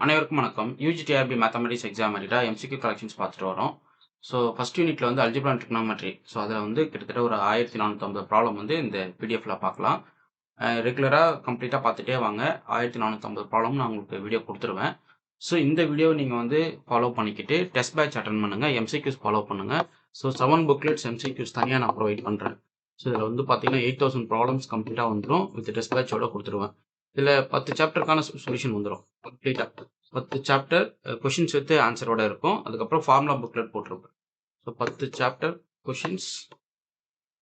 அனைவருக்கும் வணக்கம். UGTRB mathematics exam எழுத எம்சிக்யூ கலெக்ஷன்ஸ் பார்த்துட்டு வரோம். ஸோ ஃபர்ஸ்ட் யூனிட்ல வந்து அல்ஜிப்ரா அண்ட் ட்ரிக்னாமெட்ரி. ஸோ அதில் வந்து கிட்டத்தட்ட ஒரு 1450 ப்ராப்ளம் வந்து இந்த பிடிஎஃப்ல பார்க்கலாம். ரெகுலராக கம்ப்ளீட்டாக பார்த்துட்டே வாங்க. 1450 ப்ராப்ளம் நான் உங்களுக்கு வீடியோ கொடுத்துருவேன். ஸோ இந்த வீடியோவை நீங்கள் வந்து ஃபாலோ பண்ணிக்கிட்டு டெஸ்ட் பேட்ச் அட்டன் பண்ணுங்கள், எம்சிக்யூஸ் ஃபாலோ பண்ணுங்கள். ஸோ 7 புக்லெட்ஸ் எம்சிக்யூஸ் தனியாக நான் ப்ரொவைட் பண்ணுறேன். ஸோ இதில் வந்து பார்த்தீங்கன்னா 8000 ப்ராப்ளம்ஸ் கம்ப்ளீட்டாக வந்துடும். வித் டெஸ்ட் பேட்சோட கொடுத்துருவேன். இதில் 10 சாப்டருக்கான சொல்யூஷன் வந்துடும் கம்ப்ளீட்டாக. 10 சாப்டர் கொஷின்ஸ் வித் ஆன்சரோட இருக்கும். அதுக்கப்புறம் ஃபார்முலா புக்லெட் போட்டிருப்பேன். ஸோ 10 சாப்டர் கொஷின்ஸ்,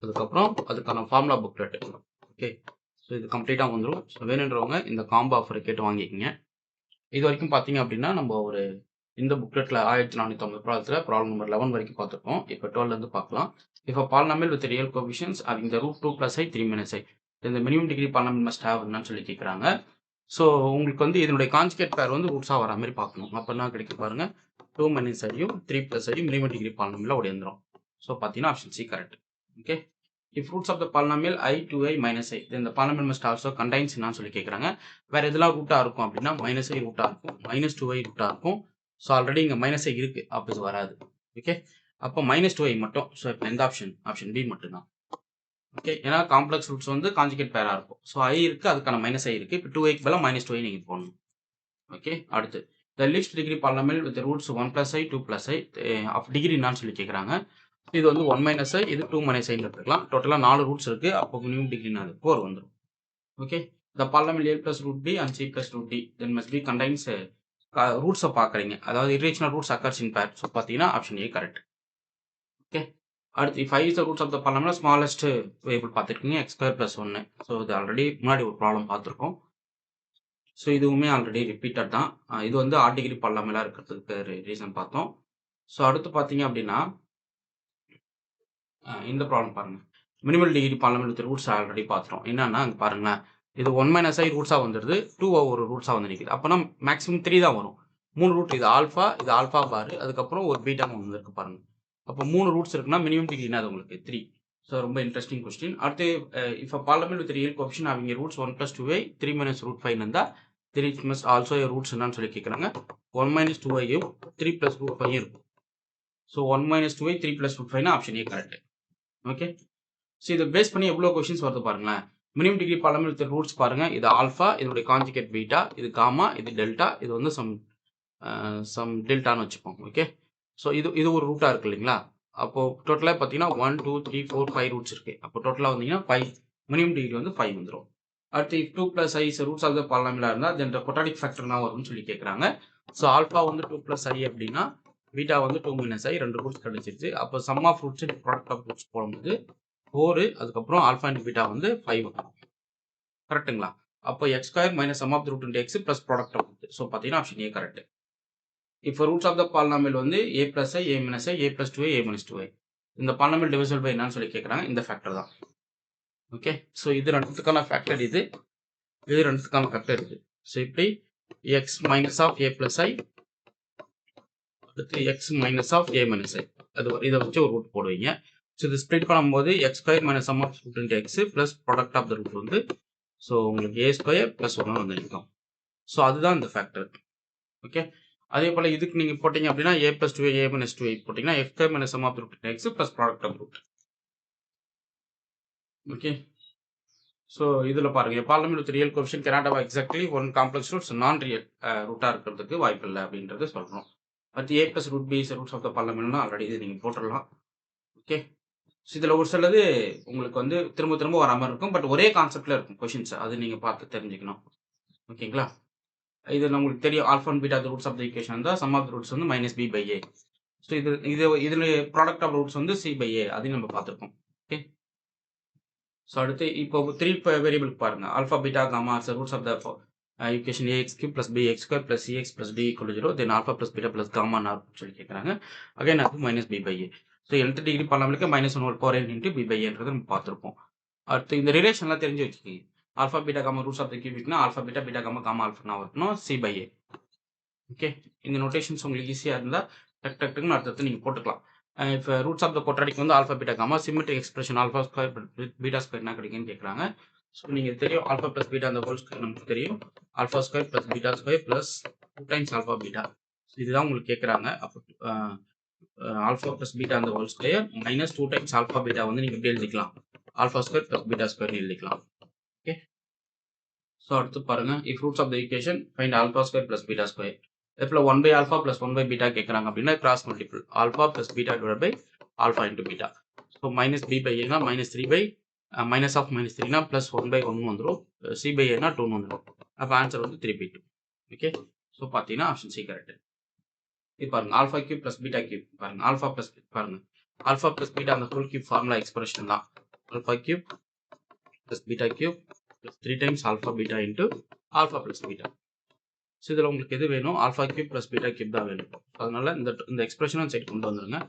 அதுக்கப்புறம் அதுக்கான ஃபார்முலா புக்லெட். ஓகே, ஸோ இது கம்ப்ளீட்டாக வந்துடும். ஸோ வேணுன்றவங்க இந்த காம்போ ஆஃபரை கேட்டு வாங்கிக்கோங்க. இது வரைக்கும் பார்த்தீங்க அப்படின்னா நம்ம ஒரு இந்த புக்லெட்டில் 1450 ப்ராப்ளத்தில் ப்ராப்ளம் நம்பர் 11 வரைக்கும் பார்த்துருக்கோம். இப்போ 12லேருந்து பார்க்கலாம். இப்போ polynomial with real coefficients having the root 2 plus i 3 minus i. இந்த minimum degree polynomial must have என்னன்னு சொல்லி கேட்குறாங்க. ஸோ உங்களுக்கு வந்து இதனுடைய கான்ஜுகேட் பேர் வந்து ரூட்ஸாக வர மாதிரி பார்க்கணும். அப்போ என்ன கிடைக்கும் பாருங்க, 2 minus ஐயும் 3 plus ஐயும் மினிமம் டிகிரி பாலினாமியலில் உடையந்துடும். ஸோ பார்த்தீங்கன்னா option C correct. Okay, if roots of the polynomial i 2i minus i, then the polynomial must also contains என்னன்னு சொல்லி கேட்குறாங்க. வேற எதெல்லாம் ரூட்டா இருக்கும் அப்படின்னா மைனஸ் ஐ ரூட்டா இருக்கும், மைனஸ் 2i ரூட்டா இருக்கும். ஸோ ஆல்ரெடி இங்கே மைனஸ் ஐ இருக்கு, அப்போ இது வராது. ஓகே, அப்போ மைனஸ் 2i மட்டும். ஸோ இப்போ எந்த ஆப்ஷன் பி மட்டும்தான். ஓகே, ஏன்னா காம்ப்ளெக்ஸ் ரூட்ஸ் வந்து கான்ஜுகேட் பேரா இருக்கும். ஸோ ஐ இருக்கு, அதுக்கான மைனஸ் ஐ இருக்கு. இப்போ 2iக்கு பதிலாக மைனஸ் 2i நீங்கள் போடணும். ஓகே, அடுத்து the least degree polynomial with the roots 1 plus i 2 plus i of degree என்னன்னு சொல்லி கேட்குறாங்க. இது வந்து 1 minus i, இது 2 minus i எடுத்துக்கலாம். டோட்டலாக 4 ரூட்ஸ் இருக்கு. அப்போ மினிமம் டிகிரினா அது 4 வந்துடும். Okay, the polynomial a plus root b and c plus root d then must be contains ரூட்ஸை பார்க்குறீங்க, அதாவது irrational roots occurs in pair. So பார்த்தீங்கன்னா ஆப்ஷன் ஏ கரெக்ட். ஓகே, அடுத்து 5 is the roots of the polynomial smallest variable பார்த்துருக்கீங்க x square plus 1. So இது already முன்னாடி ஒரு problem பார்த்துருக்கோம். So இதுவுமே ஆல்ரெடி ரிப்பீட்டட் தான். இது வந்து ஆட் டிகிரி பாலினாமியலாக இருக்கிறதுக்கு ரீசன் பார்த்தோம். ஸோ அடுத்து பார்த்தீங்க அப்படின்னா இந்த ப்ராப்ளம் பாருங்க, minimal degree polynomial with roots already பார்த்துட்டோம். என்னன்னா அங்கே பாருங்களேன், இது 1 minus i ரூட்ஸாக வந்துடுது, 2 ஒரு ரூட்ஸாக வந்து நிற்குது. அப்போனா மேக்ஸிமம் 3 தான் வரும். 3 ரூட், இது ஆல்ஃபா பாரு, அதுக்கப்புறம் ஒரு பீட்டா ஒன்று இருக்கு பாருங்க. அப்போ 3 ரூட்ஸ் இருக்குன்னா மினிமம் டிகிரினா அது உங்களுக்கு 3. ஸோ ரொம்ப இன்ட்ரெஸ்டிங் கொஸ்டின். அடுத்து இப்போ பாலினாமியல் வித் ரியல் கோஎஃபிஷியன்ட் அவங்க roots 1 plus 2i 3 minus root 5 இருந்தால் 3 must also a roots என்னன்னு சொல்லி கேட்குறாங்க. 1 minus 2iயும் 3 plus root 5 இருக்கும். So 1 minus 2i 3 plus root 5 option A correct. Okay, so இதை பேஸ் பண்ணி எவ்வளோ கொஸ்டின்ஸ் வருது பாருங்களேன். Minimum degree polynomial with roots பாருங்க, இது ஆல்ஃபா, இதனுடைய கான்ஜுகேட் பீட்டா, இது காமா, இது டெல்டா, இது வந்து சம் டெல்டான்னு வச்சுப்போம். ஓகே, ஸோ இது ஒரு ரூட்டா இருக்கு இல்லைங்களா. அப்போ டோட்டலாக பார்த்தீங்கன்னா 1 2 3 4 5 ரூட்ஸ் இருக்கு. அப்போ டோட்டலாக வந்தீங்கன்னா 5, மினிமம் டிகிரி வந்து 5 வந்துடும். அடுத்து 2 plus i is roots of the polynomial இருந்தால் தென் quadratic factor என்ன வரும்னு சொல்லி கேட்குறாங்க. ஸோ ஆல்ஃபா வந்து 2 plus i அப்படின்னா பீட்டா வந்து 2 minus i, 2 ரூட்ஸ் கிடைச்சிருச்சு. அப்போ sum of roots product of roots போடும்போது 4, அதுக்கப்புறம் ஆல்ஃபா இன்டு பீட்டா வந்து 5 கரெக்டுங்களா. அப்போ x square minus sum of root into x plus product of root. So பார்த்தீங்கன்னா ஆப்ஷன் ஏ கரெக்ட். இப்போ ரூட்ஸ் ஆஃப் த பாலினாமியல் வந்து a plus i, a minus i, a plus 2i, a minus 2i. இந்த polynomial divisible by என்னன்னு சொல்லி கேட்குறாங்க, இந்த factor தான். Okay, so இது ரெண்டுத்துக்கான ஃபேக்டர், இது ரெண்டுத்துக்கான ஃபேக்டர் இது. ஸோ இப்படி x minus of a plus i, அடுத்து x minus of a minus i, இதை வச்சு ஒரு ரூட் போடுவீங்க. ஸோ இது ஸ்ப்ளிட் பண்ணும்போது x square minus sum of root into x plus product of the root வந்து ஸோ உங்களுக்கு ஏ ஸ்கொயர் பிளஸ் 1 வந்து நிற்கும். ஸோ அதுதான் இந்த ஃபேக்டர். ஓகே, அதே போல் இதுக்கு நீங்கள் போட்டிங்க அப்படின்னா ஏ பிளஸ் 2 ஏ மைனஸ் 2 போட்டிங்கன்னா x square minus sum of root into x plus product of root. Okay, so இதில் பாருங்கள், polynomial with real coefficient cannot have exactly one complex roots non real ரூட்டாக இருக்கிறதுக்கு வாய்ப்பு இல்லை அப்படின்றது சொல்கிறோம். அடுத்து a plus root b is roots of the பாலினாமியல்னா ஆல்ரெடி இது நீங்கள் போட்டுடலாம். ஓகே, ஸோ இதில் ஒரு சிலது உங்களுக்கு வந்து திரும்ப திரும்ப வர மாதிரி இருக்கும், பட் ஒரே கான்செப்டில் இருக்கும் கொஷின்ஸ், அது நீங்கள் பார்த்து தெரிஞ்சுக்கணும். ஓகேங்களா, இது நம்மளுக்கு தெரியும், alpha and beta roots of the equation தான் சம் ஆஃப் த ரூட்ஸ் வந்து minus b by a. So இதில் ப்ராடக்ட் ஆஃப் ரூட்ஸ் வந்து சி பை ஏ, அதையும் நம்ம பார்த்துருக்கோம். ஓகே, ஸோ அடுத்து இப்போ 3 வேரியபிளுக்கு பாருங்க, alpha beta gamma are roots of the equation ax cube plus b x square plus cx plus d equal 0, then alpha plus beta plus gamma நார் சொல்லி கேட்குறாங்க. அகைன் அது minus b by a. So nth degree பாலினாமியலுக்கு -1/n into b by ஏன்றது நம்ம பார்த்துருப்போம். அடுத்து இந்த ரிலேஷன்லாம் தெரிஞ்சு வச்சுக்கோங்க. Alpha beta gamma roots of the கியூபிக்னா alpha beta beta gamma gamma alpha வரணும் சி பை ஏ. ஓகே, இந்த நோட்டேஷன்ஸ் உங்களுக்கு ஈஸியாக இருந்தால் டக்குன்னு அடுத்தது நீங்கள் போட்டுக்கலாம். இப்போ ரூட்ஸ் ஆஃப் த quadratic வந்து alpha beta gamma symmetric expression alpha square beta square என்ன கிடைக்குன்னு கேட்குறாங்க. ஸோ நீங்கள் தெரியும் ஆல்ஃபா பிளஸ் பீட்டா அந்த ஹோல் ஸ்கொயர் நமக்கு தெரியும், alpha square plus beta square plus 2 times alpha beta. இதுதான் உங்களுக்கு கேட்குறாங்க. அப்போ ஆல்ஃபா ப்ளஸ் பீட்டா அந்த whole square minus 2 times alpha beta வந்து நீங்கள் எப்படி எழுதிக்கலாம், alpha square plus beta square எழுதிக்கலாம். ஓகே. ஸோ அடுத்து பாருங்க, if roots of the equation find alpha square plus beta square. இப்போ 1 by alpha plus 1 by beta கேட்குறாங்க அப்படின்னா cross multiple alpha plus beta divide by alpha into beta. So minus b by ஏனா minus 3 by minus of minus 3னா plus 1 by 1 வந்துடும், C by ஏனா 2 வந்துடும். அப்போ answer வந்து 3 by 2. ஓகே. ஸோ பார்த்தீங்கன்னா ஆப்ஷன் சி கரெக்ட். இது பாருங்க alpha cube plus beta cube பாருங்க, ஆல்ஃபா ப்ளஸ் பாருங்க ஆல்ஃபா ப்ளஸ் பீட்டா அந்த ஹோல் கியூப் ஃபார்முலா எக்ஸ்பிரஷன் தான். Alpha cube plus beta cube plus 3 times alpha beta into alpha plus beta. So இதில் உங்களுக்கு எது வேணும், alpha cube plus beta cube தான் வேணும். அதனால இந்த எக்ஸ்பிரஷனும் சைட் கொண்டு வந்துருங்க.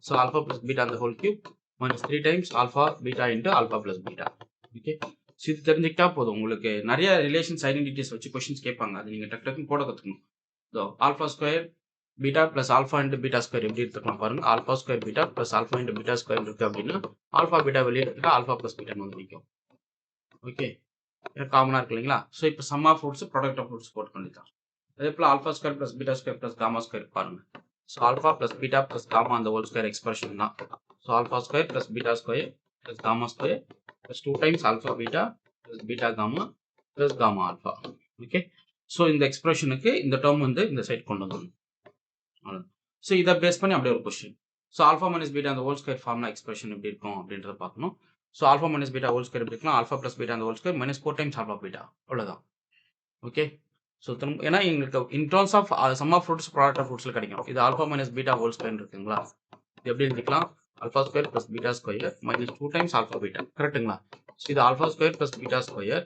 ஸோ ஆல்ஃபா ப்ளஸ் பீட்டா அந்த whole cube minus 3 times alpha beta into alpha plus beta. Okay. So இது தெரிஞ்சுக்கிட்டா போதும். உங்களுக்கு நிறைய ரிலேஷன்ஸ் ஐடென்டிட்டிஸ் வச்சு கொஸ்டின்ஸ் கேட்பாங்க, அது நீங்கள் டக்கு டக்குன்னு போட கற்றுக்கணும். So alpha square beta plus alpha into beta square எப்படி எடுத்துக்கலாம் பாருங்க, alpha square beta plus alpha into beta square இருக்கு அப்படின்னா ஆல்ஃபா பீட்டா வெளியே எடுத்துட்டா ஆல்ஃபா ப்ளஸ் பீட்டான்னு வந்து நிற்கும். ஓகே. காமனாக இருக்கு இல்லைங்களா. ஸோ இப்போ sum of roots product of roots போட்டு பண்ணிக்கலாம். அதே போல் alpha square plus beta square plus gamma square பாருங்க. So alpha plus beta plus gamma அந்த ஹோல் ஸ்கொயர் எக்ஸ்பிரஷன் தான். So alpha square plus beta square plus gamma square plus 2 times alpha beta plus beta gamma plus gamma alpha. Okay. So இந்த எக்ஸ்பிரஷனுக்கு இந்த term வந்து இந்த side கொண்டு வந்துடணும். So இதை பேஸ் பண்ணி அப்படியே ஒரு question. So alpha minus beta அந்த ஹோல் ஸ்கொயர் ஃபார்முலா எக்ஸ்பிரஷன் எப்படி இருக்கும் அப்படின்றத பார்க்கணும். So alpha minus beta whole square எப்படி இருக்கலாம், ஆல்ஃபா ப்ளஸ் பீட்டா அந்த whole square minus 4 times alpha beta, அவ்வளோதான். ஓகே. ஸோ ஏன்னா எங்களுக்கு in terms of sum of roots product of ரூட்ஸில் கிடைக்கும். இது alpha minus beta whole square இருக்குங்களா, இது எப்படி எழுதிக்கலாம், alpha square plus beta square minus 2 times alpha beta, கரெக்டுங்களா. ஸோ இது alpha square plus beta square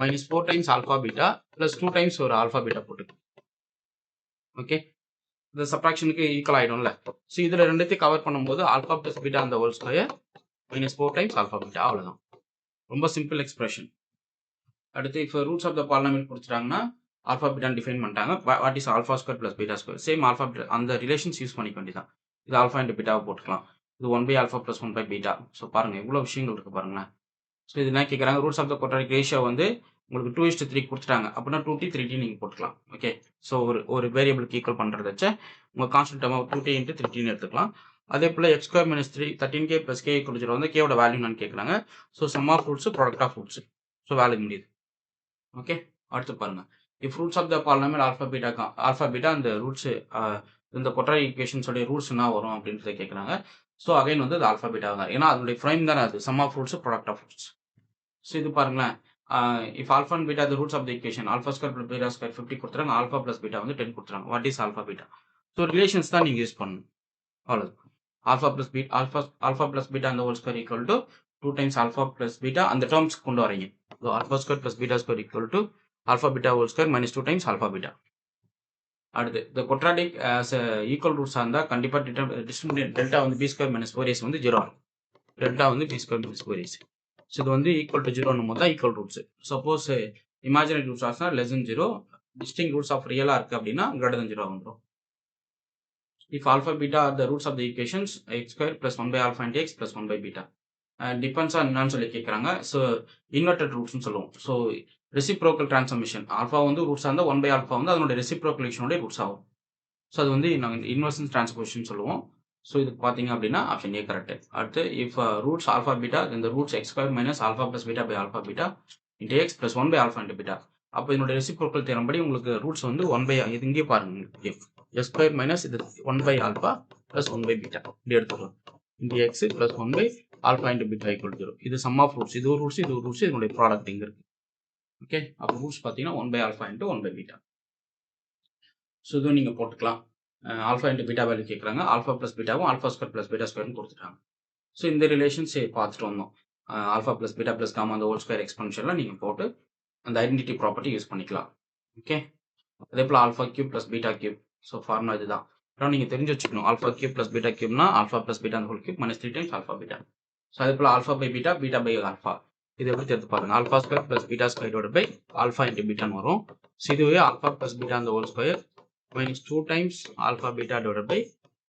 minus 4 times alpha beta plus 2 times ஒரு ஆல்ஃபா பீட்டா போட்டு. ஓகே. இந்த சப்ராக்ஷனுக்கு ஈக்குவல் ஆகிடும்ல. ஸோ இதில் ரெண்டுத்தையும் கவர் பண்ணும்போது ஆல்ஃபா ப்ளஸ் பீட்டா அந்த whole square minus 4 times alpha beta, அவ்வளோதான். ரொம்ப சிம்பிள் எக்ஸ்பிரஷன். அடுத்து இப்போ ரூட்ஸ் ஆஃப் த பாலினாமியல் கொடுத்துட்டாங்கன்னா ஆல்ஃபா பீட்டான்னு டிஃபைன் பண்ணிட்டாங்க. What is alpha square plus beta square, same alpha beta அந்த ரிலேஷன்ஸ் யூஸ் பண்ணிக்க வேண்டியதான். இது ஆல்ஃபா இன்ட்டு பீட்டாவை போட்டுக்கலாம். இது 1 by alpha plus 1 by beta. So பாருங்கள் எவ்வளோ விஷயங்கள் இருக்குது பாருங்களேன். ஸோ இது என்ன கேட்குறாங்க, roots of the quadratic ratio வந்து உங்களுக்கு 2:3 கொடுத்துட்டாங்க அப்படின்னா 2t 3t நீங்கள் போட்டுக்கலாம். ஓகே. ஸோ ஒரு வேரியபிளுக்கு ஈக்குவல் பண்ணுறத வச்சு உங்கள் கான்ஸ்டன்ட் டேர்மாக 2t இன்ட்டு 3tன்னு எடுத்துக்கலாம். அதே போல் x square minus 3 13k plus k = வந்து கேவோட வேல்யூ நான் கேட்குறாங்க. So sum of roots product of roots. So value முடியுது. ஓகே. அடுத்து பாருங்க, if roots of the polynomial alpha beta அந்த ரூட்ஸ் இந்த குவாட்ராட்டிக் ஈக்குவேஷன்ஸோட ரூட்ஸ் என்ன வரும் அப்படின்றத கேட்குறாங்க. ஸோ அகைன் வந்து அது ஆல்ஃபா பீட்டா தான், ஏன்னா அதனுடைய ஃப்ரைம் தானே அது sum of roots product of roots. So இது பாருங்களேன், if alpha and beta the roots of the equation alpha square plus beta square 50 கொடுத்துறாங்க, ஆல்ஃபா ப்ளஸ் பீட்டா வந்து 10 கொடுத்துறாங்க. What is alpha beta. So relations தான் நீங்கள் use பண்ணணும், அவ்வளோதான். Alpha plus beta அந்த whole square equal to 2 times alpha plus beta அந்த terms கொண்டு வரீங்க. So alpha square plus beta square equal to alpha beta whole square minus 2 times alpha beta. அடுத்து இந்த குவாட்ராட்டிக் ஈக்குவல் ரூட்ஸாக இருந்தால் கண்டிப்பாக டிஸ்ட்ரிபியூட் டெல்டா வந்து B square minus 4ac வந்து 0 ஆகும். டெல்டா வந்து B square minus 4ac. So இது வந்து ஈக்குவல் டு 0ன்னும் போது தான் equal roots. Suppose imaginary roots ஆச்சுன்னா லெஸ் தென் 0, டிஸ்டிங் ரூட்ஸ் ஆஃப் ரியலாக இருக்குது அப்படின்னா greater than 0 வந்துடும். If alpha beta are the roots of the equations x square plus 1 by alpha into x plus 1 by beta depends on என்னன்னு சொல்லி கேட்குறாங்க. So inverted ரூட்ஸ்னு சொல்லுவோம். So reciprocal transformation alpha வந்து ரூட்ஸாக இருந்தால் 1 by ஆல்ஃபா வந்து அதனுடைய ரெசிப்ரோக்கலேஷனுடைய roots ஆகும். ஸோ அது வந்து நாங்கள் இன்வெர்ஷன் டிரான்ஸ்போசிஷன் சொல்லுவோம். ஸோ இது பார்த்தீங்க அப்படின்னா ஆப்ஷன் ஏ கரெக்ட். அடுத்து இஃப் ரூட்ஸ் ஆல்ஃபா பீட்டா இந்த roots x square minus alpha plus beta by alpha beta into x plus 1 by alpha into beta. அப்போ இதனுடைய ரெசிப்ரோக்கல் தேரம் படி உங்களுக்கு ரூட்ஸ் வந்து 1 by இது இங்கே பாருங்க, எக்ஸ் ஸ்கொயர் மைனஸ் இது 1 by alpha plus 1 by beta இப்படி எடுத்துக்கலாம். Into x plus 1 by alpha into beta equal 0. இது சம் ஆஃப் ரூட்ஸ், இது ஒரு ரூட்ஸ் இது ஒரு ரூட்ஸ், இதனுடைய ப்ராடக்ட் இங்கே இருக்குது. ஓகே. அப்போ ரூட்ஸ் பார்த்தீங்கன்னா 1 by alpha into 1 by beta. So இதுவும் நீங்கள் போட்டுக்கலாம். ஆல்ஃபா இன்ட்டு பீட்டா வேல்யூ கேட்குறாங்க, ஆல்ஃபா ப்ளஸ் பீட்டாவும் ஆல்ஃபா ஸ்கொயர் ப்ளஸ் பீட்டா ஸ்கொயர்னு கொடுத்துட்டாங்க. ஸோ இந்த ரிலேஷன்ஸ் பார்த்துட்டு வந்தோம். Alpha plus beta plus gamma அந்த ஹோல் ஸ்கொயர் எக்ஸ்பென்ஷனில் நீங்கள் போட்டு அந்த ஐடென்டிட்டி ப்ராப்பர்ட்டி யூஸ் பண்ணிக்கலாம். ஓகே. அதே போல் alpha cube plus beta cube. So formula இதுதான். அப்புறம் நீங்கள் தெரிஞ்சு வச்சுக்கணும், ஆல்ஃபா கியூப் ப்ளஸ் பீட்டா கியூப்னா ஆல்ஃபா ப்ளஸ் பீட்டா அந்த whole cube minus 3 times alpha beta. So அதே போல் alpha by beta beta by alpha. இது எப்படி தெரிஞ்சு பாருங்க, ஆல்ஃபா ஸ்கொயர் ப்ளஸ் பீட்டா ஸ்கொயரோட பை ஆல்ஃபா இன்ட்டு பீட்டான்னு வரும். ஸோ இதுவே ஆல்ஃபா ப்ளஸ் பீட்டா அந்த whole square minus 2 times alpha beta divided by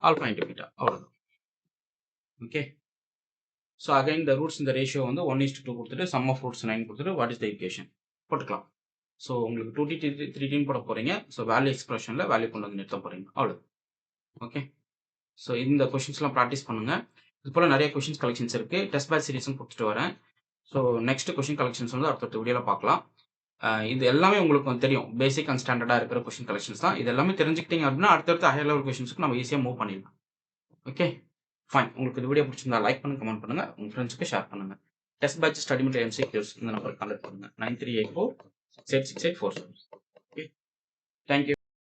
alpha into beta. அவ்வளவுதான். Okay. So again the roots in the ratio வந்து 1:2 கொடுத்துட்டு sum of roots 9 கொடுத்துட்டு what is the equation போட்டுக்கலாம். So உங்களுக்கு 2D 3Dன்னு போட போகிறீங்க. So value எக்ஸ்பிரஷனில் value கொண்டு வந்து நிறுத்த போகிறீங்க. அவ்வளோ. ஓகே. ஸோ இந்த கொஷின்ஸ்லாம் ப்ராக்டிஸ் பண்ணுங்கள். இது போல் நிறைய கொஷின்ஸ் கலெக்ஷன்ஸ் இருக்குது. டெஸ்ட் பேட்ச் சீரிஸும் கொடுத்துட்டு வரேன். ஸோ நெக்ஸ்ட் கொஷின் கலெக்ஷன்ஸ் வந்து அடுத்த வீடியோவில் பார்க்கலாம். இது எல்லாமே உங்களுக்கு தெரியும். பேசிக் அண்ட் ஸ்டாண்டர்டாக இருக்கிற கொஷின் கலெக்ஷன்ஸ் தான். இது எல்லாமே தெரிஞ்சுக்கிட்டீங்க அப்படின்னா அடுத்தடுத்த ஹையர் லெவல் கொஷின்ஸ்க்கு நம்ம ஈஸியாக மூவ் பண்ணிடலாம். Okay, fine. உங்களுக்கு இந்த வீடியோ பிடிச்சிருந்தா லைக் பண்ணுங்க, கமெண்ட் பண்ணுங்க, உங்கள் ஃப்ரெண்ட்ஸ்க்கு ஷேர் பண்ணுங்க. Test batch study material MCQs இந்த நம்பருக்கு கான்டாக்ட் பண்ணுங்க. 9384 686847. Okay, thank you.